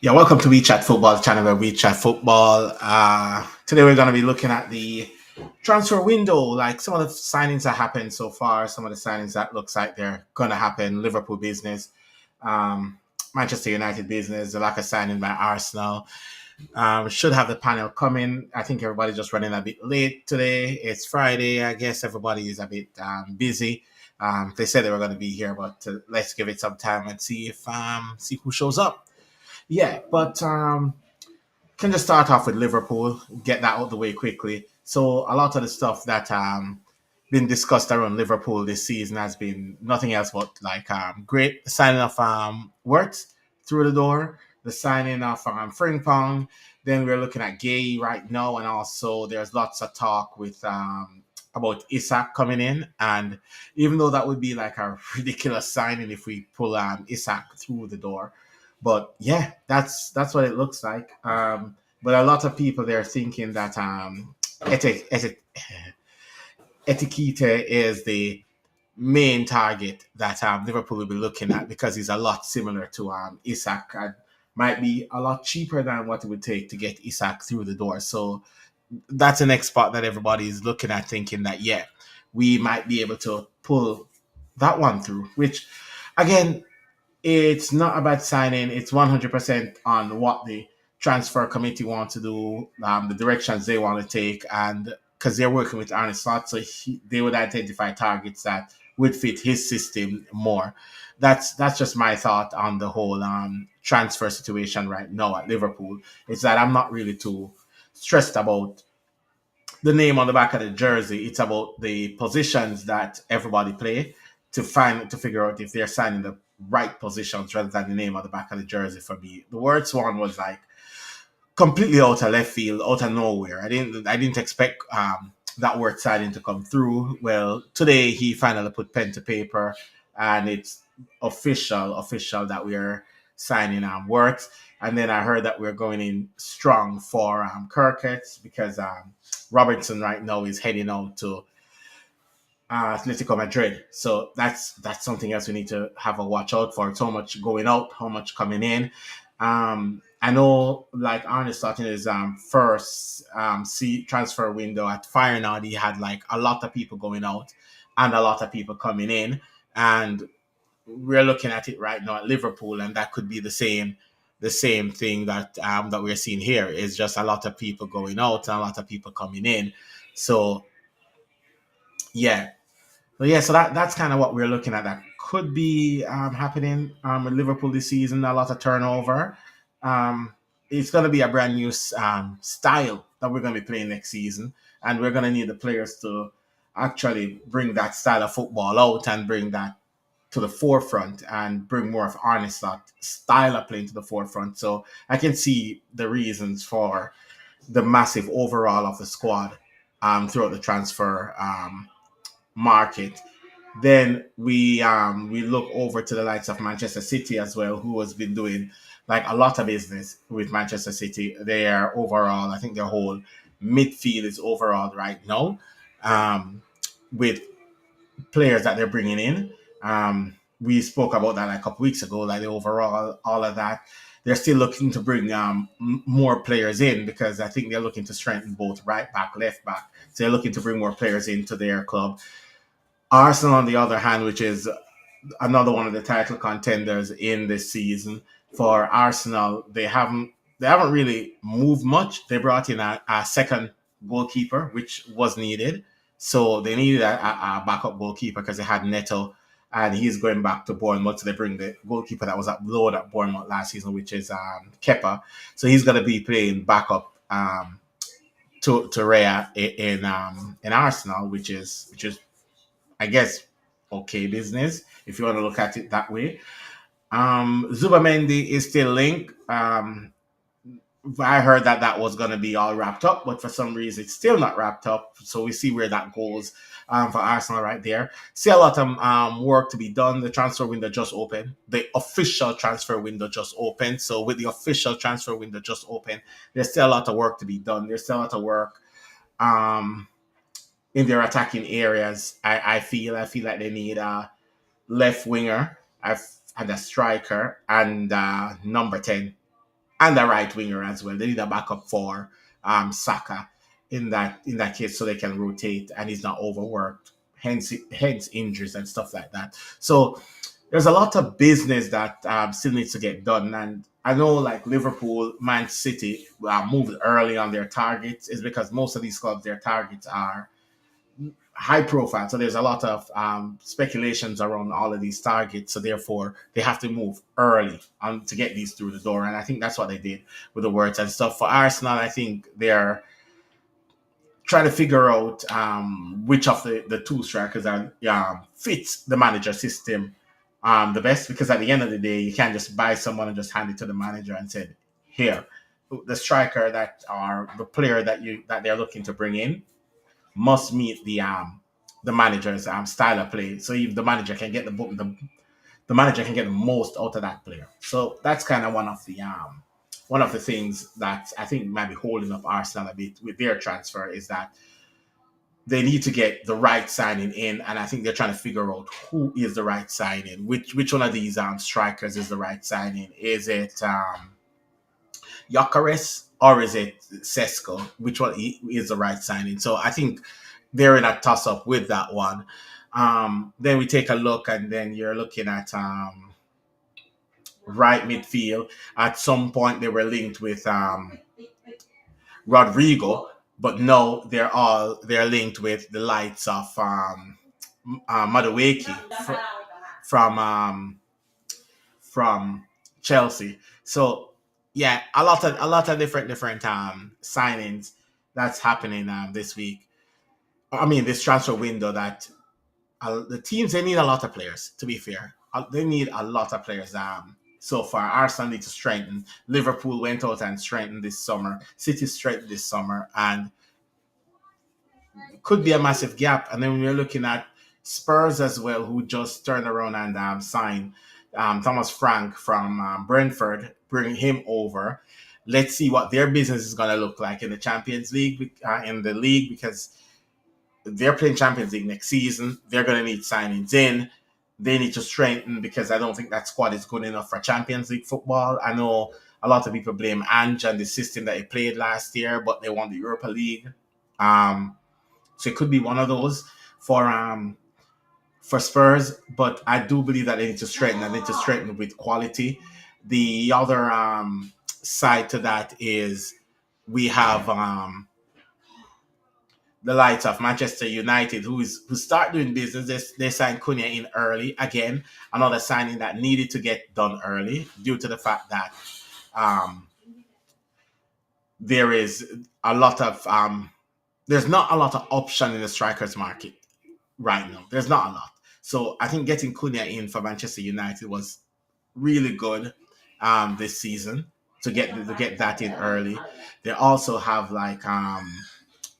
Yeah, welcome to We Chat Football, the channel where we chat football. Today we're going to be looking at the transfer window, like some of the signings that happened so far, some of the signings that looks like they're going to happen. Liverpool business, um, Manchester United business, the lack of signing by Arsenal. Should have the panel coming. I think everybody's just running a bit late today. It's Friday. I guess everybody is a bit busy. They said they were going to be here, but let's give it some time and see who shows up. Yeah, but can just start off with Liverpool, get that out the way quickly. So a lot of the stuff that been discussed around Liverpool this season has been nothing else but like great signing of Wirtz through the door, the signing of Frimpong. Then we're looking at Gay right now, and also there's lots of talk with about Isak coming in, and even though that would be like a ridiculous signing if we pull Isak through the door, but yeah, that's what it looks like. But a lot of people they're thinking that Etiquette is the main target that Liverpool will be looking at because he's a lot similar to Isak and might be a lot cheaper than what it would take to get Isak through the door. So that's the next spot that everybody is looking at, thinking that yeah, we might be able to pull that one through. Which again, it's not about signing. It's 100% on what the transfer committee want to do, the directions they want to take, and because they're working with Arne Slot, so they would identify targets that would fit his system more. That's just my thought on the whole transfer situation right now at Liverpool. Is that I'm not really too stressed about the name on the back of the jersey. It's about the positions that everybody play to figure out if they're signing the right positions rather than the name on the back of the jersey. For me, the words one was like completely out of left field, out of nowhere. I didn't expect that word signing to come through. Well, today he finally put pen to paper, and it's official that we're signing words. And then I heard that we're going in strong for Kirkett because Robertson right now is heading out to Atletico Madrid. So that's something else we need to have a watch out for. So much going out, how much coming in. I know, like Arne starting his first transfer window at Feyenoord, he had like a lot of people going out and a lot of people coming in, and we're looking at it right now at Liverpool, and that could be the same thing that we're seeing here. Is just a lot of people going out and a lot of people coming in. So yeah, so that's kind of what we're looking at. That could be happening with Liverpool this season. A lot of turnover. Um, it's going to be a brand new style that we're going to be playing next season, and we're going to need the players to actually bring that style of football out and bring that to the forefront and bring more of Arne Slot style of playing to the forefront. So I can see the reasons for the massive overall of the squad throughout the transfer market. Then we look over to the likes of Manchester City as well, who has been doing like a lot of business with Manchester City. Their overall, I think their whole midfield is overall right now, with players that they're bringing in. We spoke about that like a couple weeks ago, like the overall, all of that. They're still looking to bring more players in because I think they're looking to strengthen both right back, left back. So they're looking to bring more players into their club. Arsenal, on the other hand, which is another one of the title contenders in this season, for Arsenal, they haven't really moved much. They brought in a second goalkeeper, which was needed. So they needed a backup goalkeeper because they had Neto, and he's going back to Bournemouth. So they bring the goalkeeper that was at load at Bournemouth last season, which is Kepa. So he's going to be playing backup to Raya in Arsenal, which is I guess okay business if you want to look at it that way. Zubamendi is still linked. I heard that that was going to be all wrapped up, but for some reason it's still not wrapped up. So we see where that goes for Arsenal right there. See a lot of work to be done. The transfer window just opened. The official transfer window just opened. So with the official transfer window just open, there's still a lot of work to be done. There's still a lot of work um, in their attacking areas. I feel like they need a left winger and a striker and number 10. and a right winger as well. They need a backup for Saka in that case, so they can rotate and he's not overworked. Hence injuries and stuff like that. So there's a lot of business that still needs to get done. And I know like Liverpool, Man City moved early on their targets is because most of these clubs, their targets are high profile. So there's a lot of speculations around all of these targets. So therefore, they have to move early to get these through the door. And I think that's what they did with the words and stuff. For Arsenal, I think they're trying to figure out which of the two strikers are fits the manager system the best. Because at the end of the day, you can't just buy someone and just hand it to the manager and say, "Here, the striker that or the player that they're looking to bring in must meet the manager's style of play. So if the manager can get the manager can get the most out of that player. So that's kind of one of the things that I think might be holding up Arsenal a bit with their transfer is that they need to get the right signing in, and I think they're trying to figure out who is the right signing. Which one of these strikers is the right signing? Is it Yokeres or is it Sesko? Which one is the right signing? So I think they're in a toss up with that one. Then we take a look, and then you're looking at right midfield. At some point, they were linked with Rodrigo, but no, they're linked with the likes of Madueke from from Chelsea. So yeah, a lot of different signings that's happening this week. I mean, this transfer window that the teams they need a lot of players. To be fair, they need a lot of players. So far, Arsenal need to strengthen. Liverpool went out and strengthened this summer. City strengthened this summer, and could be a massive gap. And then when we're looking at Spurs as well, who just turned around and signed Thomas Frank from Brentford, bring him over. Let's see what their business is going to look like in the Champions League, in the league, because they're playing Champions League next season. They're going to need signings in. They need to strengthen because I don't think that squad is good enough for Champions League football. I know a lot of people blame Ange and the system that he played last year, but they won the Europa League. So it could be one of those for Spurs, but I do believe that they need to strengthen. They need to strengthen with quality. The other side to that is we have the likes of Manchester United, who start doing business. They signed Cunha in early again, another signing that needed to get done early due to the fact that um, there is a lot of there's not a lot of option in the strikers market right now. There's not a lot. So I think getting Cunha in for Manchester United was really good this season to get that in early. They also have like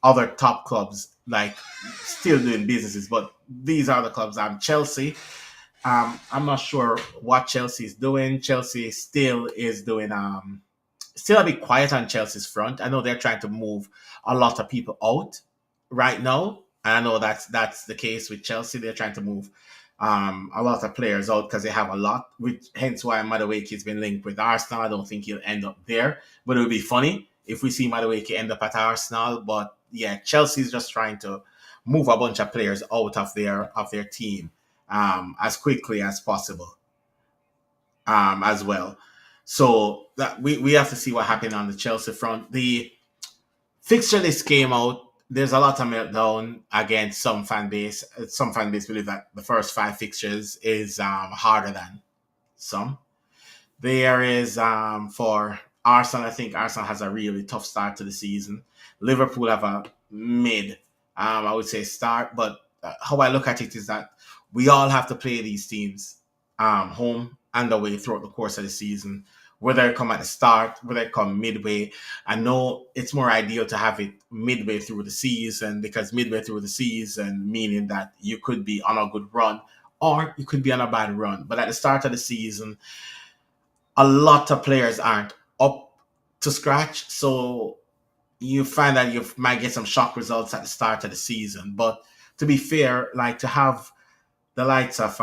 other top clubs like still doing businesses, but these are the clubs. Chelsea. I'm not sure what Chelsea is doing. Chelsea still is doing still a bit quiet on Chelsea's front. I know they're trying to move a lot of people out right now. And I know that's the case with Chelsea. They're trying to move a lot of players out because they have a lot, which hence why Madueke has been linked with Arsenal. I don't think he'll end up there, but it would be funny if we see Madueke end up at Arsenal. But yeah, Chelsea's just trying to move a bunch of players out of their team as quickly as possible as well. So that we have to see what happened on the Chelsea front. The fixture list came out. There's a lot of meltdown against some fan base. Some fan base believe that the first five fixtures is harder than some. There is for Arsenal. I think Arsenal has a really tough start to the season. Liverpool have a mid, I would say, start. But how I look at it is that we all have to play these teams home and away throughout the course of the season. Whether it come at the start, whether it come midway. I know it's more ideal to have it midway through the season because midway through the season meaning that you could be on a good run or you could be on a bad run. But at the start of the season, a lot of players aren't up to scratch. So you find that you might get some shock results at the start of the season. But to be fair, like to have the likes of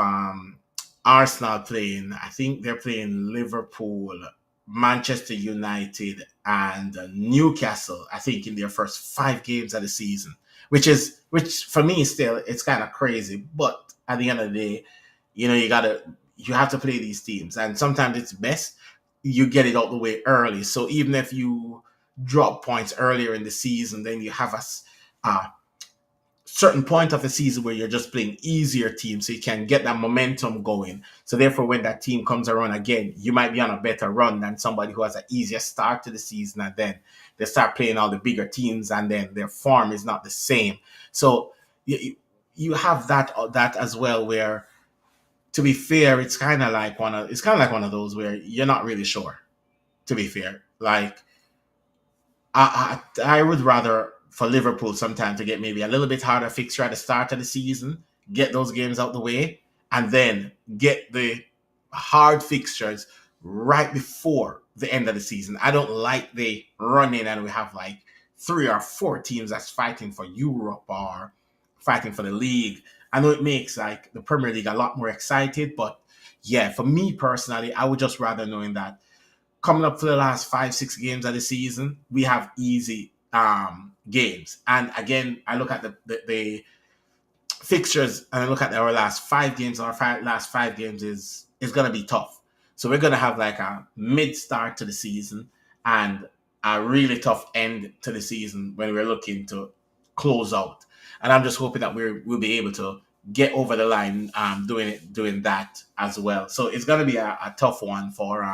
Arsenal playing, I think they're playing Liverpool Manchester United and Newcastle, I think, in their first 5 games of the season, which for me still it's kind of crazy. But at the end of the day, you have to play these teams, and sometimes it's best you get it out the way early. So even if you drop points earlier in the season, then you have a certain point of the season where you're just playing easier teams so you can get that momentum going. So therefore, when that team comes around again, you might be on a better run than somebody who has an easier start to the season, and then they start playing all the bigger teams and then their form is not the same. So you have that as well, where, to be fair, it's kind of like one of those where you're not really sure, to be fair. Like, I would rather for Liverpool sometime to get maybe a little bit harder fixture at the start of the season, get those games out the way, and then get the hard fixtures right before the end of the season. I don't like the run in and we have like 3 or 4 teams that's fighting for Europe or fighting for the league. I know it makes like the Premier League a lot more excited, but yeah, for me personally, I would just rather knowing that coming up for the last 5, 6 games of the season, we have easy games. And again, I look at the fixtures and I look at our last 5 games. Last 5 games is going to be tough. So we're going to have like a mid start to the season and a really tough end to the season when we're looking to close out. And I'm just hoping that we'll be able to get over the line doing that as well. So it's going to be a tough one for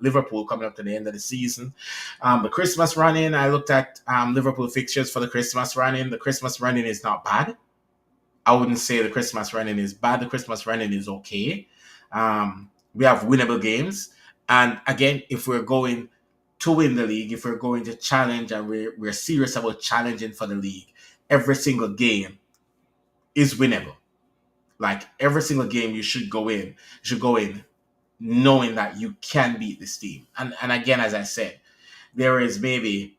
Liverpool coming up to the end of the season. The Christmas run-in, I looked at Liverpool fixtures for the Christmas run-in. The Christmas run-in is not bad. I wouldn't say the Christmas run-in is bad. The Christmas run-in is okay. We have winnable games. And again, if we're going to win the league, if we're going to challenge and we're serious about challenging for the league, every single game is winnable. Like every single game you should go in knowing that you can beat this team. And again, as I said, there is maybe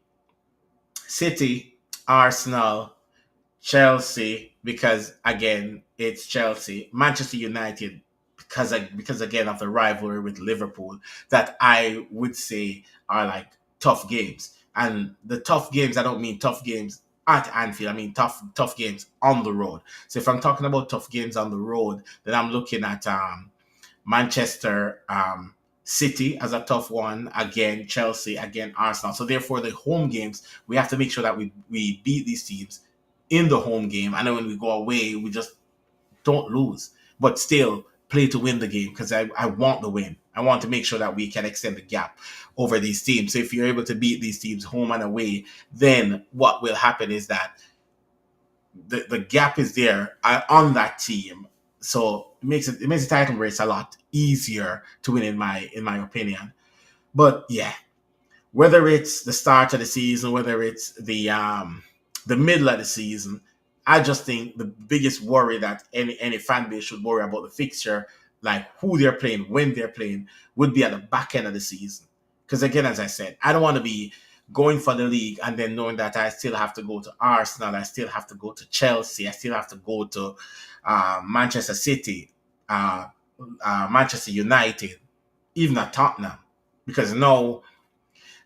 City, Arsenal, Chelsea, because again, it's Chelsea, Manchester United, because again of the rivalry with Liverpool, that I would say are like tough games. And the tough games, I don't mean tough games at Anfield. I mean tough games on the road. So if I'm talking about tough games on the road, then I'm looking at Manchester City as a tough one, again Chelsea, again Arsenal. So therefore, the home games, we have to make sure that we beat these teams in the home game, and then when we go away, we just don't lose, but still play to win the game, because I want the win. I want to make sure that we can extend the gap over these teams. So if you're able to beat these teams home and away, then what will happen is that the gap is there on that team. So it makes the title race a lot easier to win, in my opinion. But yeah, whether it's the start of the season, whether it's the middle of the season, I just think the biggest worry that any fan base should worry about the fixture, like who they're playing, when they're playing, would be at the back end of the season. Because again, as I said, I don't want to be going for the league and then knowing that I still have to go to Arsenal, I still have to go to Chelsea, I still have to go to Manchester City, Manchester United, even at Tottenham, because no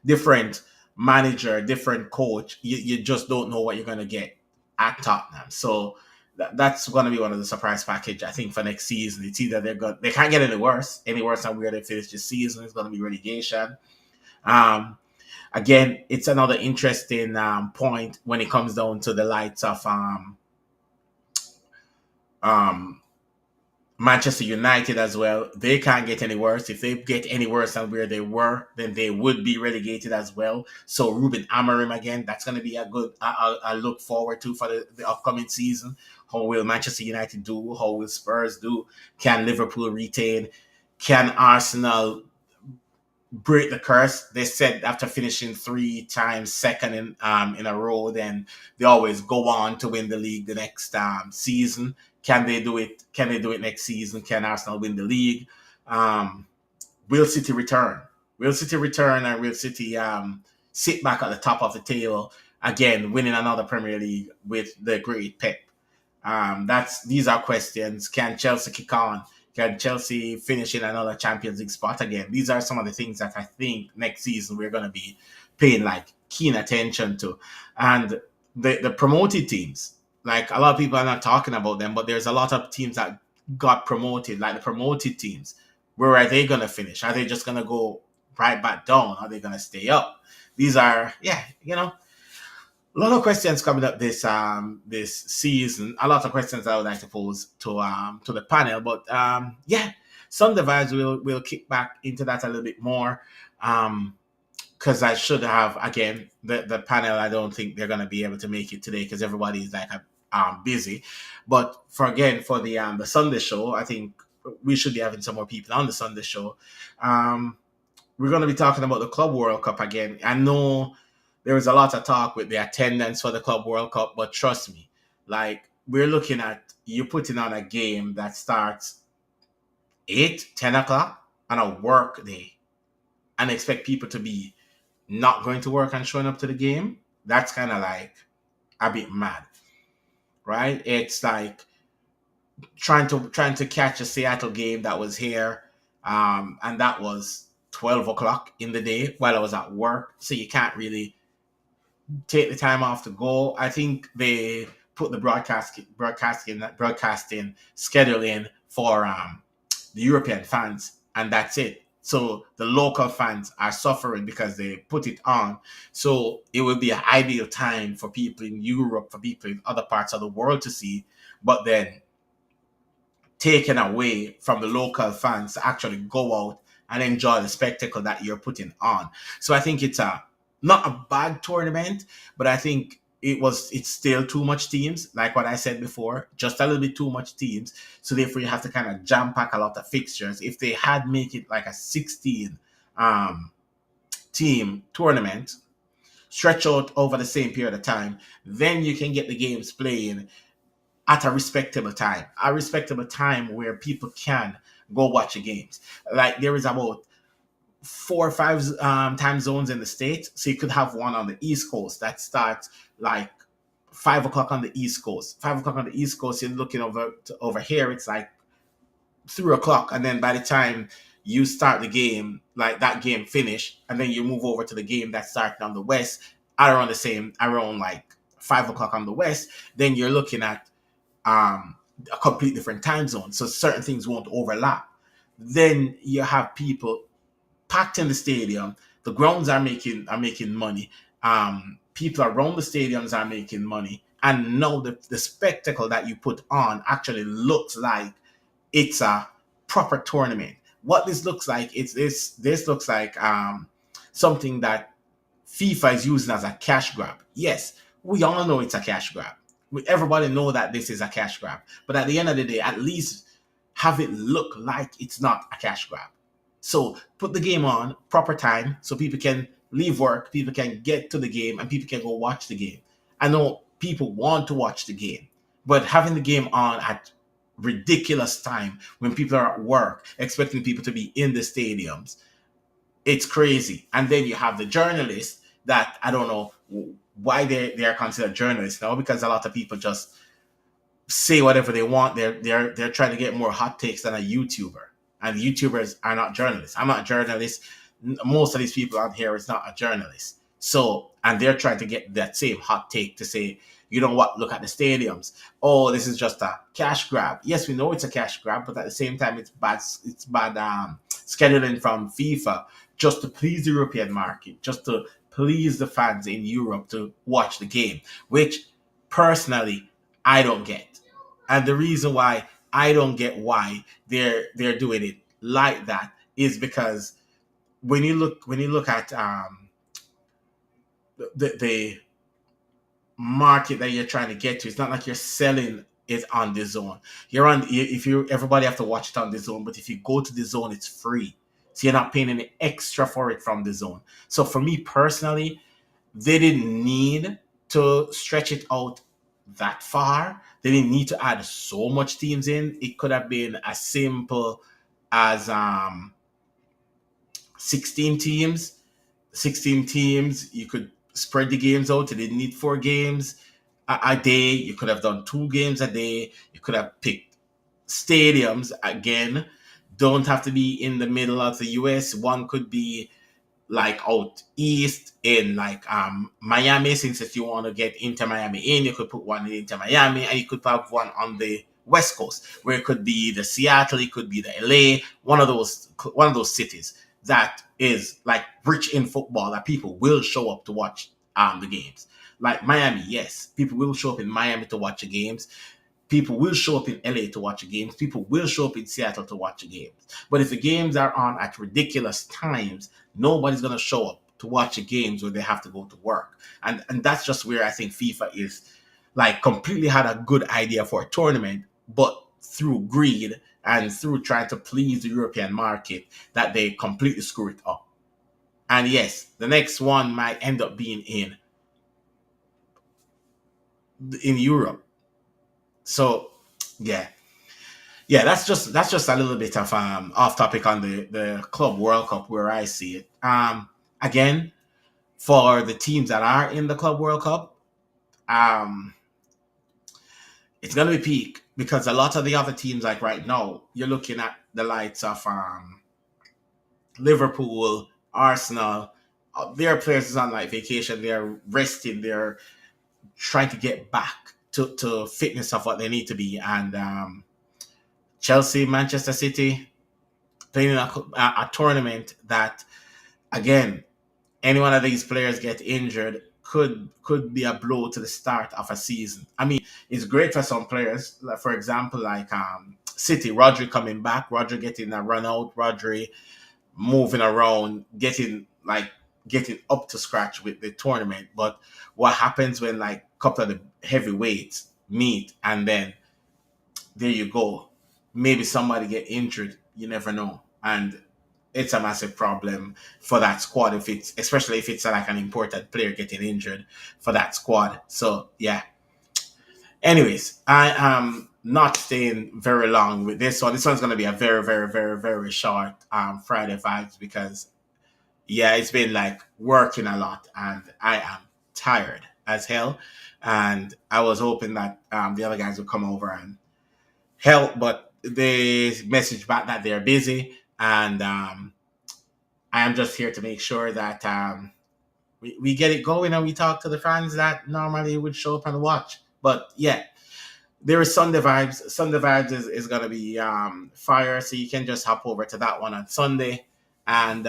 different manager, different coach, you just don't know what you're going to get at Tottenham. So that's going to be one of the surprise package, I think, for next season. It's either they can't get any worse than where they finished this season. It's going to be relegation. Again, it's another interesting point when it comes down to the likes of Manchester United as well. They can't get any worse. If they get any worse than where they were, then they would be relegated as well. So Ruben Amorim again, that's going to be a good a look forward to for the upcoming season. How will Manchester United do? How will Spurs do? Can Liverpool retain? Can Arsenal break the curse? They said after finishing 3 times second in a row, then they always go on to win the league the next season. Can they do it? Can they do it next season? Can Arsenal win the league? Will City return? Will City return, and will City sit back at the top of the table again, winning another Premier League with the great Pep? These are questions. Can Chelsea kick on? Can Chelsea finish in another Champions League spot again? These are some of the things that I think next season we're going to be paying like keen attention to. And the promoted teams, like a lot of people are not talking about them, but there's a lot of teams that got promoted, like the promoted teams. Where are they going to finish? Are they just going to go right back down? Are they going to stay up? These are, yeah, a lot of questions coming up this season. A lot of questions I would like to pose to the panel, but yeah, Sunday Vibes will kick back into that a little bit more. Because I should have again the panel. I don't think they're gonna be able to make it today because everybody's like busy. But for the Sunday show, I think we should be having some more people on the Sunday show. We're going to be talking about the Club World Cup again. I know there was a lot of talk with the attendance for the Club World Cup, but trust me, like we're looking at you putting on a game that starts 8, 10 o'clock on a work day and expect people to be not going to work and showing up to the game. That's kind of like a bit mad, right? It's like trying to catch a Seattle game that was here, and that was 12 o'clock in the day while I was at work. So you can't really take the time off to go. I think they put the broadcasting schedule in for the European fans, and that's it. So the local fans are suffering because they put it on. So it would be an ideal time for people in Europe, for people in other parts of the world to see, but then taken away from the local fans to actually go out and enjoy the spectacle that you're putting on. So I think it's not a bad tournament, but I think it's still too much teams, like what I said before, just a little bit too much teams. So therefore you have to kind of jam pack a lot of fixtures. If they had make it like a 16 team tournament, stretch out over the same period of time, then you can get the games playing at a respectable time where people can go watch the games. Like there is about 4 or 5 time zones in the state, so you could have one on the East Coast that starts like 5 o'clock on the East Coast. 5 o'clock on the East Coast, you're looking over here, it's like 3 o'clock, and then by the time you start the game, like that game finish, and then you move over to the game that started on the West around like 5 o'clock on the West, then you're looking at a complete different time zone. So certain things won't overlap. Then you have people packed in the stadium. The grounds are making money. People around the stadiums are making money. And now the spectacle that you put on actually looks like it's a proper tournament. What this looks like, this looks like something that FIFA is using as a cash grab. Yes, we all know it's a cash grab. Everybody know that this is a cash grab. But at the end of the day, at least have it look like it's not a cash grab. So put the game on proper time so people can leave work, people can get to the game, and people can go watch the game. I know people want to watch the game, but having the game on at ridiculous time when people are at work, expecting people to be in the stadiums, it's crazy. And then you have the journalists that I don't know why they are considered journalists now, because a lot of people just say whatever they want. They're trying to get more hot takes than a YouTuber, and YouTubers are not journalists. I'm not a journalist. Most of these people out here is not a journalist. So, and they're trying to get that same hot take to say, you know what, look at the stadiums. Oh, this is just a cash grab. Yes, we know it's a cash grab, but at the same time, it's bad scheduling from FIFA just to please the European market, just to please the fans in Europe to watch the game, which personally I don't get. And the reason why I don't get why they're doing it like that is because when you look at the market that you're trying to get to, it's not like you're selling it on the zone. Everybody have to watch it on the zone, but if you go to the zone, it's free. So you're not paying any extra for it from the zone. So for me personally, they didn't need to stretch it out that far. They didn't need to add so much teams in. It could have been as simple as 16 teams. 16 teams, you could spread the games out. You didn't need 4 games a day. You could have done 2 games a day. You could have picked stadiums again don't have to be in the middle of the US. One could be like out east in like Miami, since if you want to get into Miami in, you could put one into Miami, and you could have one on the West Coast, where it could be the Seattle, it could be the LA, one of those cities that is like rich in football that people will show up to watch the games. Like Miami, yes, people will show up in Miami to watch the games. People will show up in LA to watch the games. People will show up in Seattle to watch the games. But if the games are on at ridiculous times, nobody's going to show up to watch the games where they have to go to work. And that's just where I think FIFA is like completely had a good idea for a tournament, but through greed and through trying to please the European market, that they completely screw it up. And yes, the next one might end up being in Europe. So yeah, yeah, that's just a little bit of off topic on the Club World Cup where I see it. Again, for the teams that are in the Club World Cup, um, it's gonna be peak because a lot of the other teams, like right now, you're looking at the likes of Liverpool, Arsenal. Their players is on like vacation. They're resting. They're trying to get back to fitness of what they need to be. And Chelsea, Manchester City, playing in a tournament that, again, any one of these players get injured could be a blow to the start of a season. I mean, it's great for some players, like for example, like City, Rodri coming back, Rodri getting a run out, Rodri moving around, getting up to scratch with the tournament. But what happens when like a couple of the heavyweights meet and then there you go. Maybe somebody get injured. You never know. And it's a massive problem for that squad if it's especially if it's like an important player getting injured for that squad. So yeah. Anyways, I am not staying very long with this one. This one's gonna be a very, very, very, very short Friday vibes because yeah, it's been like working a lot and I am tired as hell. And I was hoping that the other guys would come over and help, but they message back that they're busy, and I am just here to make sure that we get it going and we talk to the fans that normally would show up and watch. But yeah, there is Sunday vibes. Sunday vibes is gonna be fire, so you can just hop over to that one on Sunday and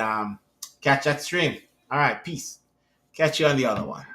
catch that stream. All right, peace. Catch you on the other one.